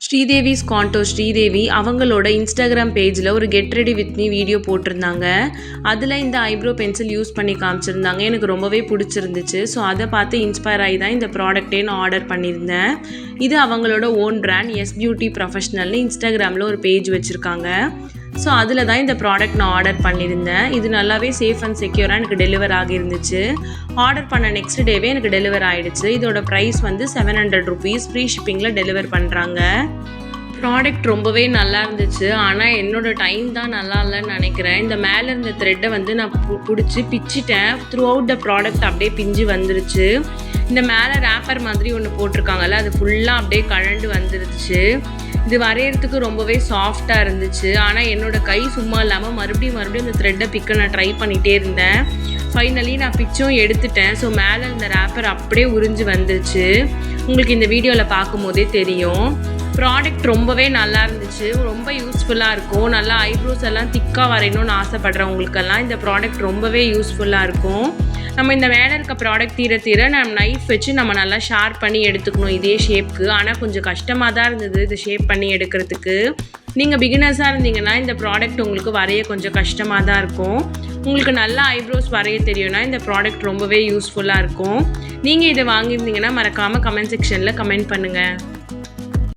Sridevi's condo Sridevi அவங்களோட Instagram பேஜில் ஒரு get ready with me video போட்டிருந்தாங்க. அதில் இந்த ஐப்ரோ பென்சில் யூஸ் பண்ணி காமிச்சிருந்தாங்க. எனக்கு ரொம்பவே பிடிச்சிருந்துச்சு. ஸோ அதை பார்த்து இன்ஸ்பயர் ஆகி தான் இந்த ப்ராடக்ட்டே நான் ஆர்டர் பண்ணியிருந்தேன். இது அவங்களோட ஓன் பிராண்ட் எஸ் பியூட்டி ப்ரொஃபஷ்னல்னு இன்ஸ்டாகிராமில் ஒரு பேஜ் வச்சுருக்காங்க. ஸோ அதில் தான் இந்த ப்ராடக்ட் நான் ஆர்டர் பண்ணியிருந்தேன். இது நல்லாவே சேஃப் அண்ட் செக்யூராக எனக்கு டெலிவர் ஆகியிருந்துச்சு. ஆர்டர் பண்ண நெக்ஸ்ட் டேவே எனக்கு டெலிவர் ஆகிடுச்சு. இதோட ப்ரைஸ் வந்து 700 rupees ஃப்ரீ ஷிப்பிங்கில் டெலிவர் பண்ணுறாங்க. ப்ராடக்ட் ரொம்பவே நல்லா இருந்துச்சு. ஆனால் என்னோடய டைம் தான் நல்லா இல்லைன்னு நினைக்கிறேன். இந்த மேலே இருந்த த்ரெட்டை வந்து நான் பிடிச்சி பிச்சிட்டேன். த்ரூ அவுட் த ப்ராடக்ட் அப்படியே பிஞ்சு வந்துருச்சு. இந்த மேலே ரேப்பர் மாதிரி ஒன்று போட்டிருக்காங்கல்ல, அது ஃபுல்லாக அப்படியே கழண்டு வந்துருச்சு. இது வரைகிறதுக்கு ரொம்பவே சாஃப்டாக இருந்துச்சு. ஆனால் என்னோடய கை சும்மா இல்லாமல் மறுபடியும் இந்த த்ரெட்டை பிக்க நான் ட்ரை பண்ணிகிட்டே இருந்தேன். ஃபைனலி நான் பிச்சும் எடுத்துட்டேன். ஸோ மேலே இந்த ரேப்பர் அப்படியே உறிஞ்சு வந்துருச்சு. உங்களுக்கு இந்த வீடியோவில் பார்க்கும்போதே தெரியும். ப்ராடக்ட் ரொம்பவே நல்லா இருந்துச்சு. ரொம்ப யூஸ்ஃபுல்லாக இருக்கும். நல்லா ஐப்ரோஸ் எல்லாம் திக்காக வரையணும்னு ஆசைப்படுறவங்களுக்கெல்லாம் இந்த ப்ராடக்ட் ரொம்பவே யூஸ்ஃபுல்லாக இருக்கும். நம்ம இந்த மேலே இருக்க ப்ராடக்ட் தீர நம்ம நைஃப் வச்சு நம்ம நல்லா ஷார்ப் பண்ணி எடுத்துக்கணும் இதே ஷேப்க்கு. ஆனால் கொஞ்சம் கஷ்டமாக தான் இருந்தது இது ஷேப் பண்ணி எடுக்கிறதுக்கு. நீங்கள் பிகினர்ஸாக இருந்தீங்கன்னா இந்த ப்ராடக்ட் உங்களுக்கு வரைய கொஞ்சம் கஷ்டமாக தான் இருக்கும். உங்களுக்கு நல்லா ஐப்ரோஸ் வரைய தெரியும்னா இந்த ப்ராடக்ட் ரொம்பவே யூஸ்ஃபுல்லாக இருக்கும். நீங்கள் இதை வாங்கியிருந்தீங்கன்னா மறக்காமல் கமெண்ட் செக்ஷனில் கமெண்ட் பண்ணுங்கள்.